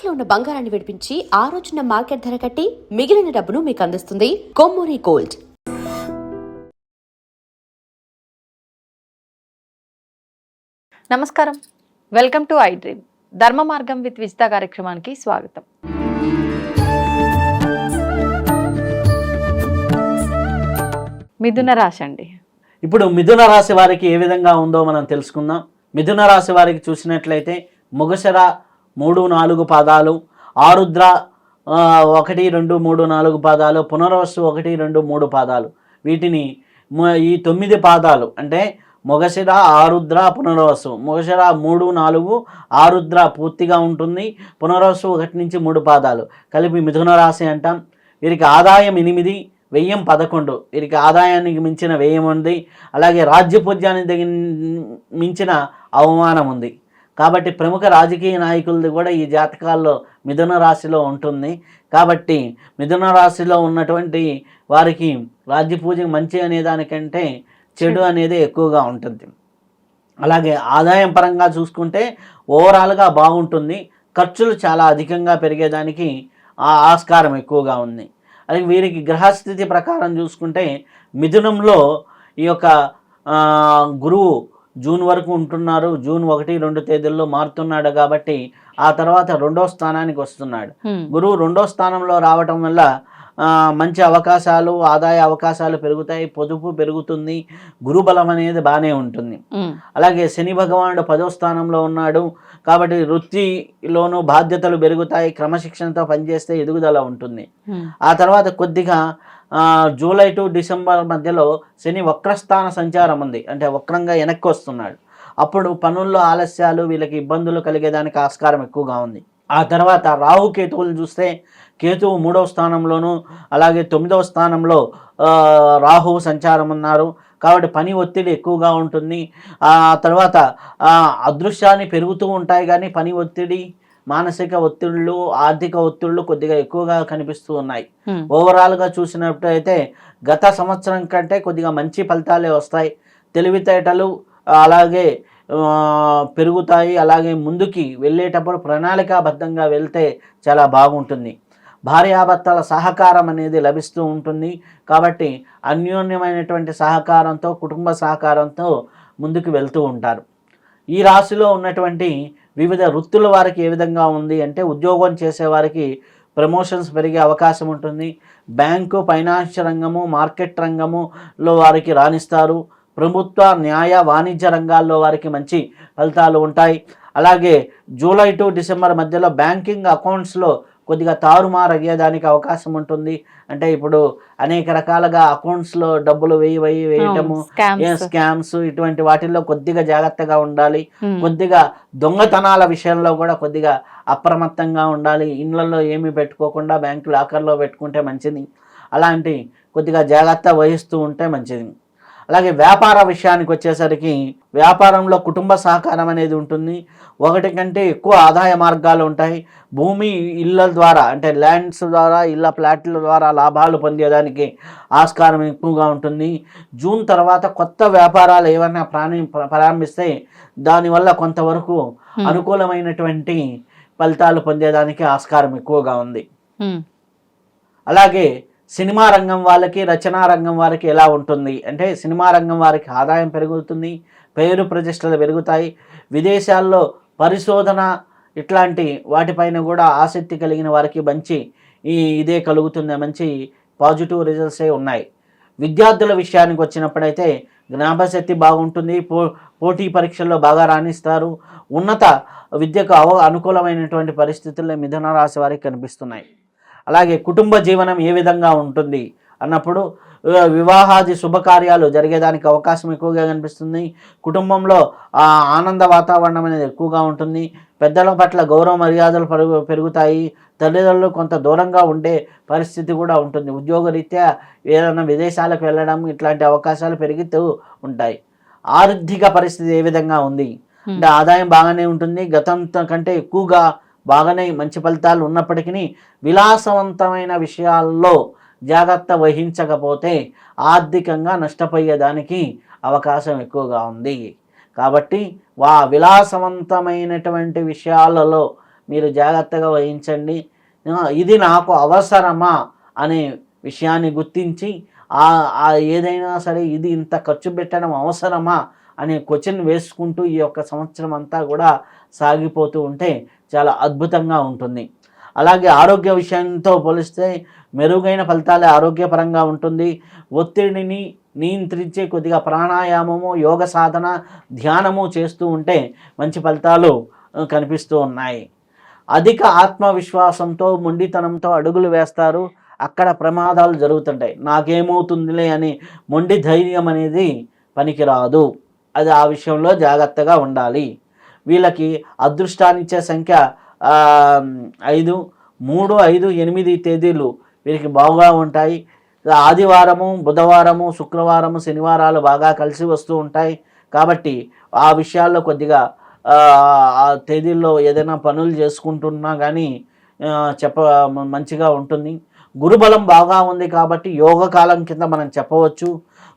తాకట్టులో ఉన్న బంగారాన్ని విడిపించి ఆ రోజున మార్కెట్ ధర కట్టి మిగిలిన డబ్బును మీకు అందిస్తుంది కొమ్మూరి గోల్డ్. నమస్కారం, వెల్కమ్ టు ఐ డ్రీమ్. ధర్మ మార్గం విత్ విజిత కార్యక్రమానికి స్వాగతం. మిథున రాశి అండి. ఇప్పుడు మిథున రాశి వారికి ఏ విధంగా ఉందో మనం తెలుసుకుందాం. మిథున రాశి వారికి చూసినట్లయితే మృగశిర 3-4 పాదాలు, ఆరుద్ర 1, 2, 3, 4 పాదాలు, పునర్వసు 1, 2, 3 పాదాలు, వీటిని ఈ 9 పాదాలు అంటే మృగశిర, ఆరుద్ర, పునర్వసు. మృగశిర 3, 4, ఆరుద్ర పూర్తిగా ఉంటుంది, పునర్వసు 1 నుంచి 3 పాదాలు కలిపి మిథున రాశి అంటాం. వీరికి ఆదాయం 8, వ్యయం 11. వీరికి ఆదాయానికి మించిన వ్యయం ఉంది, అలాగే రాజ్యపూజ్యానికి మించిన అవమానం ఉంది. కాబట్టి ప్రముఖ రాజకీయ నాయకులది కూడా ఈ జాతకాల్లో మిథున రాశిలో ఉంటుంది. కాబట్టి మిథున రాశిలో ఉన్నటువంటి వారికి రాజ్యపూజ మంచి అనే దానికంటే చెడు అనేది ఎక్కువగా ఉంటుంది. అలాగే ఆదాయం పరంగా చూసుకుంటే ఓవరాల్గా బాగుంటుంది, ఖర్చులు చాలా అధికంగా పెరిగేదానికి ఆస్కారం ఎక్కువగా ఉంది. అలాగే వీరికి గ్రహస్థితి ప్రకారం చూసుకుంటే మిథునంలో ఈ యొక్క గురువు జూన్ వరకు ఉంటున్నారు. జూన్ 1, 2 తేదీల్లో మారుతున్నాడు కాబట్టి ఆ తర్వాత 2వ స్థానానికి వస్తున్నాడు. గురువు 2వ స్థానంలో రావటం వల్ల మంచి అవకాశాలు, ఆదాయ అవకాశాలు పెరుగుతాయి, పొదుపు పెరుగుతుంది, గురుబలం అనేది బాగానే ఉంటుంది. అలాగే శని భగవానుడు 10వ స్థానంలో ఉన్నాడు కాబట్టి వృత్తిలోనూ బాధ్యతలు పెరుగుతాయి, క్రమశిక్షణతో పనిచేస్తే ఎదుగుదల ఉంటుంది. ఆ తర్వాత కొద్దిగా జూలై టు డిసెంబర్ మధ్యలో శని వక్రస్థాన సంచారం ఉంది, అంటే వక్రంగా వెనక్కి వస్తున్నాడు. అప్పుడు పనుల్లో ఆలస్యాలు, వీళ్ళకి ఇబ్బందులు కలిగేదానికి ఆస్కారం ఎక్కువగా ఉంది. ఆ తర్వాత రాహు కేతువులు చూస్తే కేతువు 3వ స్థానంలోను, అలాగే 9వ స్థానంలో రాహువు సంచారం ఉన్నారు కాబట్టి పని ఒత్తిడి ఎక్కువగా ఉంటుంది. ఆ తర్వాత అదృశ్యాన్ని పెరుగుతూ ఉంటాయి కానీ పని ఒత్తిడి, మానసిక ఒత్తిళ్ళు, ఆర్థిక ఒత్తిళ్ళు కొద్దిగా ఎక్కువగా కనిపిస్తూ ఉన్నాయి. ఓవరాల్గా చూసినట్టయితే గత సంవత్సరం కంటే కొద్దిగా మంచి ఫలితాలే వస్తాయి. తెలివితేటలు అలాగే పెరుగుతాయి. అలాగే ముందుకి వెళ్ళేటప్పుడు ప్రణాళికాబద్ధంగా వెళ్తే చాలా బాగుంటుంది. భార్యాభర్తల సహకారం అనేది లభిస్తూ ఉంటుంది కాబట్టి అన్యోన్యమైనటువంటి సహకారంతో, కుటుంబ సహకారంతో ముందుకు వెళ్తూ ఉంటారు. ఈ రాశిలో ఉన్నటువంటి వివిధ వృత్తుల వారికి ఏ విధంగా ఉంది అంటే ఉద్యోగం చేసేవారికి ప్రమోషన్స్ పెరిగే అవకాశం ఉంటుంది. బ్యాంకు, ఫైనాన్స్ రంగము, మార్కెట్ రంగములో వారికి రాణిస్తారు. ప్రభుత్వ, న్యాయ, వాణిజ్య రంగాల్లో వారికి మంచి ఫలితాలు ఉంటాయి. అలాగే జూలై టు డిసెంబర్ మధ్యలో బ్యాంకింగ్ అకౌంట్స్లో కొద్దిగా తారుమారు అయ్యేదానికి అవకాశం ఉంటుంది. అంటే ఇప్పుడు అనేక రకాలుగా అకౌంట్స్లో డబ్బులు వేయటము, స్కామ్స్, ఇటువంటి వాటిల్లో కొద్దిగా జాగ్రత్తగా ఉండాలి. కొద్దిగా దొంగతనాల విషయంలో కూడా కొద్దిగా అప్రమత్తంగా ఉండాలి. ఇళ్లలో ఏమీ పెట్టుకోకుండా బ్యాంకు లాకర్లో పెట్టుకుంటే మంచిది. అలాంటి కొద్దిగా జాగ్రత్త వహిస్తూ ఉంటే మంచిది. అలాగే వ్యాపార విషయానికి వచ్చేసరికి వ్యాపారంలో కుటుంబ సహకారం అనేది ఉంటుంది. 1 కంటే ఎక్కువ ఆదాయ మార్గాలు ఉంటాయి. భూమి, ఇళ్ళ ద్వారా అంటే ల్యాండ్స్ ద్వారా, ఇళ్ళ ప్లాట్ల ద్వారా లాభాలు పొందేదానికి ఆస్కారం ఎక్కువగా ఉంటుంది. జూన్ తర్వాత కొత్త వ్యాపారాలు ఏమైనా ప్రారంభిస్తే దానివల్ల కొంతవరకు అనుకూలమైనటువంటి ఫలితాలు పొందేదానికి ఆస్కారం ఎక్కువగా ఉంది. అలాగే సినిమా రంగం వాళ్ళకి, రచనా రంగం వారికి ఎలా ఉంటుంది అంటే సినిమా రంగం వారికి ఆదాయం పెరుగుతుంది, పేరు ప్రతిష్టలు పెరుగుతాయి. విదేశాల్లో పరిశోధన ఇట్లాంటి వాటిపైన కూడా ఆసక్తి కలిగిన వారికి మంచి ఇదే కలుగుతుంది, మంచి పాజిటివ్ రిజల్ట్సే ఉన్నాయి. విద్యార్థుల విషయానికి వచ్చినప్పుడైతే జ్ఞాపశక్తి బాగుంటుంది, పోటీ పరీక్షల్లో బాగా రాణిస్తారు. ఉన్నత విద్యకు అనుకూలమైనటువంటి పరిస్థితుల్లో మిథున రాశి వారికి కనిపిస్తున్నాయి. అలాగే కుటుంబ జీవనం ఏ విధంగా ఉంటుంది అన్నప్పుడు వివాహాది శుభకార్యాలు జరిగేదానికి అవకాశం ఎక్కువగా కనిపిస్తుంది. కుటుంబంలో ఆనంద వాతావరణం అనేది ఎక్కువగా ఉంటుంది. పెద్దల పట్ల గౌరవ మర్యాదలు పెరుగుతాయి. తల్లిదండ్రులు కొంత దూరంగా ఉండే పరిస్థితి కూడా ఉంటుంది. ఉద్యోగరీత్యా ఏదైనా విదేశాలకు వెళ్ళడం ఇట్లాంటి అవకాశాలు పెరుగుతూ ఉంటాయి. ఆర్థిక పరిస్థితి ఏ విధంగా ఉంది అంటే ఆదాయం బాగానే ఉంటుంది, గతం కంటే ఎక్కువగా బాగానే మంచి ఫలితాలు ఉన్నప్పటికీ విలాసవంతమైన విషయాల్లో జాగ్రత్త వహించకపోతే ఆర్థికంగా నష్టపోయేదానికి అవకాశం ఎక్కువగా ఉంది. కాబట్టి విలాసవంతమైనటువంటి విషయాలలో మీరు జాగ్రత్తగా వహించండి. ఇది నాకు అవసరమా అనే విషయాన్ని గుర్తించి ఏదైనా సరే ఇది ఇంత ఖర్చు పెట్టడం అవసరమా అనే క్వశ్చన్ వేసుకుంటూ ఈ యొక్క సంవత్సరం అంతా కూడా సాగిపోతూ ఉంటే చాలా అద్భుతంగా ఉంటుంది. అలాగే ఆరోగ్య విషయంతో పోలిస్తే మెరుగైన ఫలితాలే ఆరోగ్యపరంగా ఉంటుంది. ఒత్తిడిని నియంత్రించే కొద్దిగా ప్రాణాయామము, యోగ సాధన, ధ్యానము చేస్తూ ఉంటే మంచి ఫలితాలు కనిపిస్తూ ఉన్నాయి. అధిక ఆత్మవిశ్వాసంతో మొండితనంతో అడుగులు వేస్తారు. అక్కడ ప్రమాదాలు జరుగుతుంటాయి. నాకేమవుతుందిలే అని మొండి ధైర్యం అనేది పనికిరాదు. అది ఆ విషయంలో జాగ్రత్తగా ఉండాలి. వీళ్ళకి అదృష్టాన్నిచ్చే సంఖ్య 5, 3, 5, 8 తేదీలు వీరికి బాగా ఉంటాయి. ఆదివారము, బుధవారము, శుక్రవారము, శనివారాలు బాగా కలిసి వస్తూ ఉంటాయి. కాబట్టి ఆ విషయాల్లో కొద్దిగా ఆ తేదీల్లో ఏదైనా పనులు చేసుకుంటున్నా కానీ మంచిగా ఉంటుంది. గురుబలం బాగా ఉంది కాబట్టి యోగకాలం కింద మనం చెప్పవచ్చు.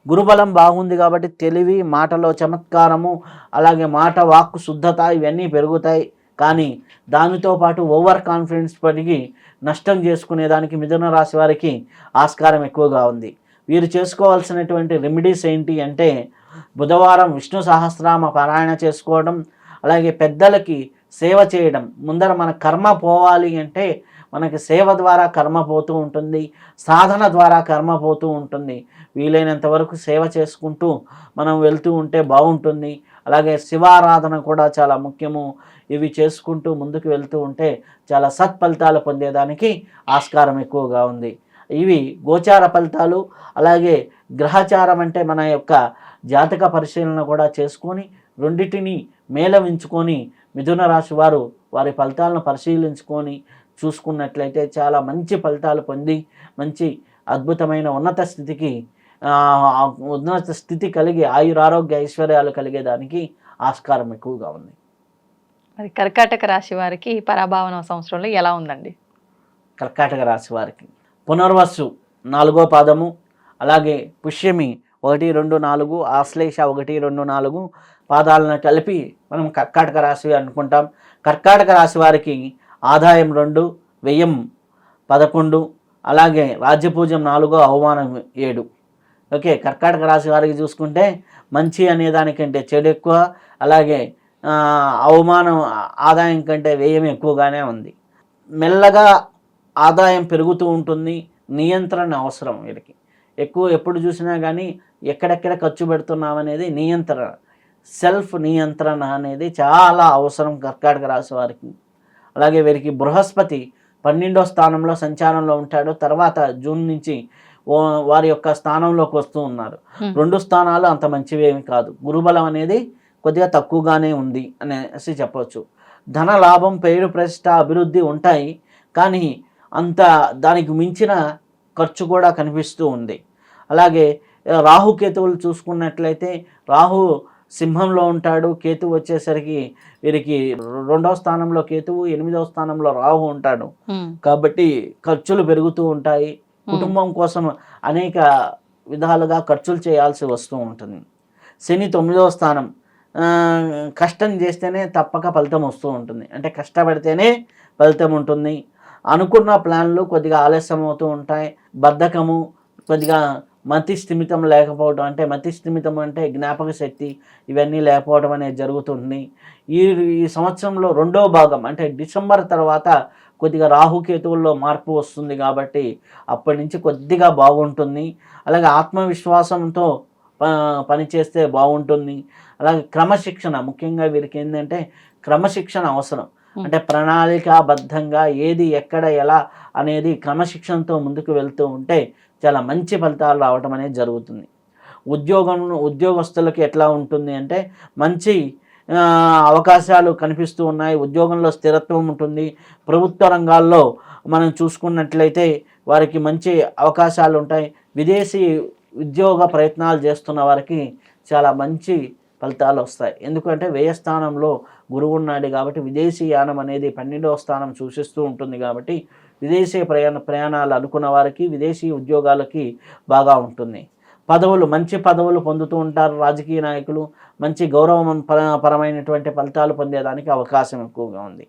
గురుబలం బాగుంది కాబట్టి తెలివి, మాటలో చమత్కారము, అలాగే మాట వాక్కు శుద్ధత ఇవన్నీ పెరుగుతాయి. కానీ దానితో పాటు ఓవర్ కాన్ఫిడెన్స్ పడిగి నష్టం చేసుకునేదానికి మిథున రాశి వారికి ఆస్కారం ఎక్కువగా ఉంది. వీరు చేసుకోవాల్సినటువంటి రెమెడీస్ ఏంటి అంటే బుధవారం విష్ణు సహస్రనామ పారాయణ చేసుకోవడం, అలాగే పెద్దలకి సేవ చేయడం. ముందర మన కర్మ పోవాలి అంటే మనకి సేవ ద్వారా కర్మ పోతూ ఉంటుంది, సాధన ద్వారా కర్మ పోతూ ఉంటుంది. వీలైనంత వరకు సేవ చేసుకుంటూ మనం వెళ్తూ ఉంటే బాగుంటుంది. అలాగే శివారాధన కూడా చాలా ముఖ్యము. ఇవి చేసుకుంటూ ముందుకు వెళ్తూ ఉంటే చాలా సత్ఫలితాలు పొందేదానికి ఆస్కారం ఎక్కువగా ఉంది. ఇవి గోచార ఫలితాలు. అలాగే గ్రహచారం అంటే మన యొక్క జాతక పరిశీలన కూడా చేసుకొని రెండింటిని మేళవించుకొని మిథున రాశి వారు వారి ఫలితాలను పరిశీలించుకొని చూసుకున్నట్లయితే చాలా మంచి ఫలితాలు పొంది మంచి అద్భుతమైన ఉన్నత స్థితి కలిగి ఆయురారోగ్య ఐశ్వర్యాలు కలిగేదానికి ఆస్కారం ఎక్కువగా ఉంది. మరి కర్కాటక రాశి వారికి పరాభావన సంవత్సరంలో ఎలా ఉందండి? కర్కాటక రాశి వారికి పునర్వసు 4వ పాదము, అలాగే పుష్యమి 1, 2, 4, ఆశ్లేష 1, 2, 4 పాదాలను కలిపి మనం కర్కాటక రాశి అనుకుంటాం. కర్కాటక రాశి వారికి ఆదాయం 2, వ్యయం 11, అలాగే రాజ్యపూజ్యం 4, అవమానం 7. ఓకే, కర్కాటక రాశి వారికి చూసుకుంటే మంచి అనేదానికంటే చెడు ఎక్కువ, అలాగే అవమానం ఆదాయం కంటే వ్యయం ఎక్కువగానే ఉంది. మెల్లగా ఆదాయం పెరుగుతూ ఉంటుంది. నియంత్రణ అవసరం వీరికి. ఎప్పుడు చూసినా కానీ ఎక్కడెక్కడ ఖర్చు పెడుతున్నామనేది నియంత్రణ, సెల్ఫ్ నియంత్రణ అనేది చాలా అవసరం కర్కాటక రాశి వారికి. అలాగే వీరికి బృహస్పతి 12వ స్థానంలో సంచారంలో ఉంటాడు. తర్వాత జూన్ నుంచి వారి యొక్క స్థానంలోకి వస్తూ ఉన్నారు. 2 స్థానాలు అంత మంచివేమి కాదు. గురుబలం అనేది కొద్దిగా తక్కువగానే ఉంది అనేసి చెప్పవచ్చు. ధన లాభం, పేరు ప్రతిష్ట, అభివృద్ధి ఉంటాయి. కానీ అంత దానికి మించిన ఖర్చు కూడా కనిపిస్తూ ఉంది. అలాగే రాహుకేతువులు చూసుకున్నట్లయితే రాహు సింహంలో ఉంటాడు, కేతువు వచ్చేసరికి వీరికి 2వ స్థానంలో కేతువు, 8వ స్థానంలో రాహు ఉంటాడు. కాబట్టి ఖర్చులు పెరుగుతూ ఉంటాయి. కుటుంబం కోసం అనేక విధాలుగా ఖర్చులు చేయాల్సి వస్తూ ఉంటుంది. శని 9వ స్థానం. కష్టం చేస్తేనే తప్పక ఫలితం వస్తూ ఉంటుంది. అంటే కష్టపడితేనే ఫలితం ఉంటుంది. అనుకున్న ప్లాన్లు కొద్దిగా ఆలస్యం అవుతూ ఉంటాయి. బద్ధకము, కొద్దిగా మతి స్థిమితం లేకపోవడం, అంటే మతి స్థిమితం అంటే జ్ఞాపక శక్తి ఇవన్నీ లేకపోవడం అనేది జరుగుతుంది. ఈ సంవత్సరంలో 2వ భాగం అంటే డిసెంబర్ తర్వాత కొద్దిగా రాహుకేతువుల్లో మార్పు వస్తుంది. కాబట్టి అప్పటి నుంచి కొద్దిగా బాగుంటుంది. అలాగే ఆత్మవిశ్వాసంతో పనిచేస్తే బాగుంటుంది. అలాగే క్రమశిక్షణ, ముఖ్యంగా వీరికి ఏంటంటే క్రమశిక్షణ అవసరం. అంటే ప్రణాళికాబద్ధంగా ఏది ఎక్కడ ఎలా అనేది క్రమశిక్షణతో ముందుకు వెళ్తూ ఉంటే చాలా మంచి ఫలితాలు రావడం అనేది జరుగుతుంది. ఉద్యోగస్తులకు ఎట్లా ఉంటుంది అంటే మంచి అవకాశాలు కనిపిస్తూ ఉన్నాయి. ఉద్యోగంలో స్థిరత్వం ఉంటుంది. ప్రభుత్వ రంగాల్లో మనం చూసుకున్నట్లయితే వారికి మంచి అవకాశాలు ఉంటాయి. విదేశీ ఉద్యోగ ప్రయత్నాలు చేస్తున్న వారికి చాలా మంచి ఫలితాలు వస్తాయి. ఎందుకంటే వ్యయస్థానంలో గురువు ఉన్నాడు కాబట్టి విదేశీ యానం అనేది 12వ స్థానం సూచిస్తూ ఉంటుంది. కాబట్టి విదేశీ ప్రయాణాలు అనుకున్న వారికి విదేశీ ఉద్యోగాలకి బాగా ఉంటుంది. మంచి పదవులు పొందుతూ ఉంటారు. రాజకీయ నాయకులు మంచి గౌరవం పరమైనటువంటి ఫలితాలు పొందేదానికి అవకాశం ఎక్కువగా ఉంది.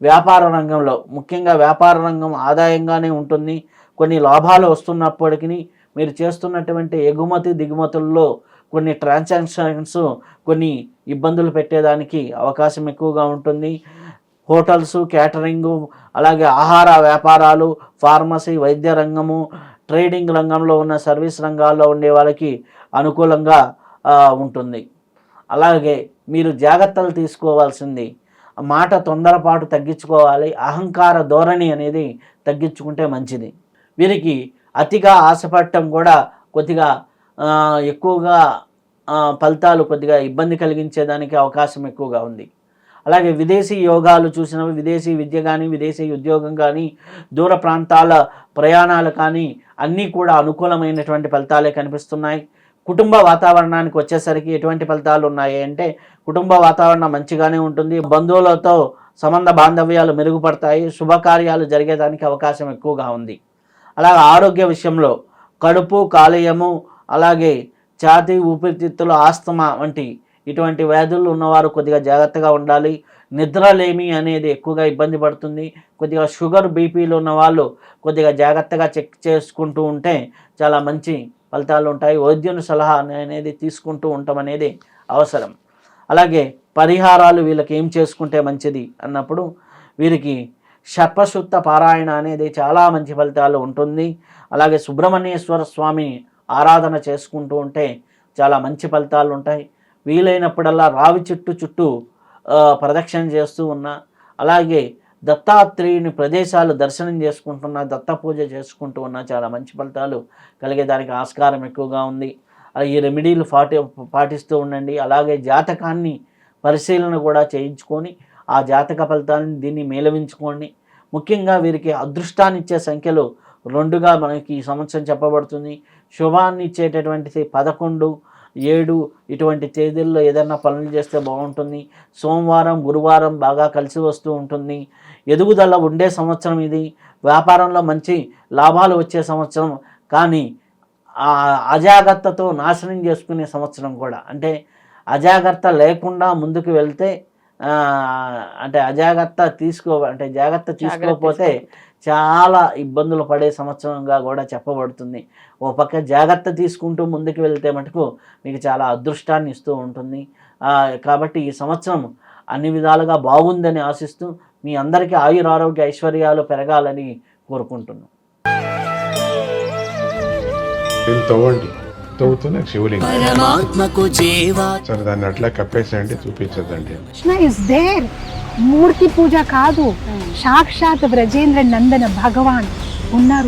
వ్యాపార రంగంలో, ముఖ్యంగా వ్యాపార రంగం ఆదాయంగానే ఉంటుంది. కొన్ని లాభాలు వస్తున్నప్పటికీ మీరు చేస్తున్నటువంటి ఎగుమతి దిగుమతుల్లో కొన్ని ట్రాన్సాక్షన్స్ కొన్ని ఇబ్బందులు పెట్టేదానికి అవకాశం ఎక్కువగా ఉంటుంది. హోటల్స్, క్యాటరింగు, అలాగే ఆహార వ్యాపారాలు, ఫార్మసీ, వైద్య రంగము, ట్రేడింగ్ రంగంలో ఉన్న సర్వీస్ రంగాల్లో ఉండే వాళ్ళకి అనుకూలంగా ఉంటుంది. అలాగే మీరు జాగ్రత్తలు తీసుకోవాల్సింది, మాట తొందరపాటు తగ్గించుకోవాలి. అహంకార ధోరణి అనేది తగ్గించుకుంటే మంచిది. వీరికి అతిగా ఆశపడటం కూడా కొద్దిగా ఎక్కువగా ఫలితాలు కొద్దిగా ఇబ్బంది కలిగించేదానికి అవకాశం ఎక్కువగా ఉంది. అలాగే విదేశీ యోగాలు చూసినవి, విదేశీ విద్య కానీ, విదేశీ ఉద్యోగం కానీ, దూర ప్రాంతాల ప్రయాణాలు కానీ అన్నీ కూడా అనుకూలమైనటువంటి ఫలితాలే కనిపిస్తున్నాయి. కుటుంబ వాతావరణానికి వచ్చేసరికి ఎటువంటి ఫలితాలు ఉన్నాయి అంటే, కుటుంబ వాతావరణం మంచిగానే ఉంటుంది. బంధువులతో సంబంధ బాంధవ్యాలు మెరుగుపడతాయి. శుభకార్యాలు జరిగేదానికి అవకాశం ఎక్కువగా ఉంది. అలాగే ఆరోగ్య విషయంలో కడుపు, కాలేయము, అలాగే ఛాతీ, ఊపిరితిత్తులు, ఆస్తమా వంటి ఇటువంటి వ్యాధులు ఉన్నవారు కొద్దిగా జాగ్రత్తగా ఉండాలి. నిద్రలేమి అనేది ఎక్కువగా ఇబ్బంది పడుతుంది. కొద్దిగా షుగర్, బీపీలు ఉన్న వాళ్ళు కొద్దిగా జాగ్రత్తగా చెక్ చేసుకుంటూ ఉంటే చాలా మంచి ఫలితాలు ఉంటాయి. వైద్యుని సలహా అనేది తీసుకుంటూ ఉండటం అనేది అవసరం. అలాగే పరిహారాలు వీళ్ళకి ఏం చేసుకుంటే మంచిది అన్నప్పుడు వీరికి సర్పసుత్త పారాయణ అనేది చాలా మంచి ఫలితాలు ఉంటుంది. అలాగే సుబ్రహ్మణ్యేశ్వర స్వామి ఆరాధన చేసుకుంటూ ఉంటే చాలా మంచి ఫలితాలు ఉంటాయి. వీలైనప్పుడల్లా రావి చుట్టూ ప్రదక్షిణ చేస్తూ ఉన్నా, అలాగే దత్తాత్రేయుని ప్రదేశాలు దర్శనం చేసుకుంటున్నా, దత్త పూజ చేసుకుంటూ ఉన్నా చాలా మంచి ఫలితాలు కలిగేదానికి ఆస్కారం ఎక్కువగా ఉంది. ఈ రెమెడీలు పాటిస్తూ ఉండండి. అలాగే జాతకాన్ని పరిశీలన కూడా చేయించుకొని ఆ జాతక ఫలితాన్ని దీన్ని మేళవించుకోండి. ముఖ్యంగా వీరికి అదృష్టాన్ని ఇచ్చే సంఖ్యలు 2గా మనకి ఈ సంవత్సరం చెప్పబడుతుంది. శుభాన్ని ఇచ్చేటటువంటిది 11, 7 ఇటువంటి తేదీల్లో ఏదైనా పనులు చేస్తే బాగుంటుంది. సోమవారం, గురువారం బాగా కలిసి వస్తూ ఉంటుంది. ఎదుగుదల ఉండే సంవత్సరం ఇది. వ్యాపారంలో మంచి లాభాలు వచ్చే సంవత్సరం. కానీ అజాగ్రత్తతో నాశనం చేసుకునే సంవత్సరం కూడా. అంటే అజాగ్రత్త లేకుండా ముందుకు వెళ్తే జాగ్రత్త తీసుకోకపోతే చాలా ఇబ్బందులు పడే సంవత్సరంగా కూడా చెప్పబడుతుంది. ఓ పక్క జాగ్రత్త తీసుకుంటూ ముందుకు వెళ్తే మటుకు మీకు చాలా అదృష్టాన్ని ఇస్తూ ఉంటుంది. కాబట్టి ఈ సంవత్సరం అన్ని విధాలుగా బాగుందని ఆశిస్తూ మీ అందరికీ ఆయురారోగ్య ఐశ్వర్యాలు పెరగాలని కోరుకుంటున్నాను. తవ్వుతూనే శివలింగం సరే దాన్ని అట్లా కప్పేసేయండి, చూపించదండి. Krishna is there. మూర్తి పూజ కాదు, సాక్షాత్ బ్రజేంద్ర నందన భగవాన్ ఉన్నారు.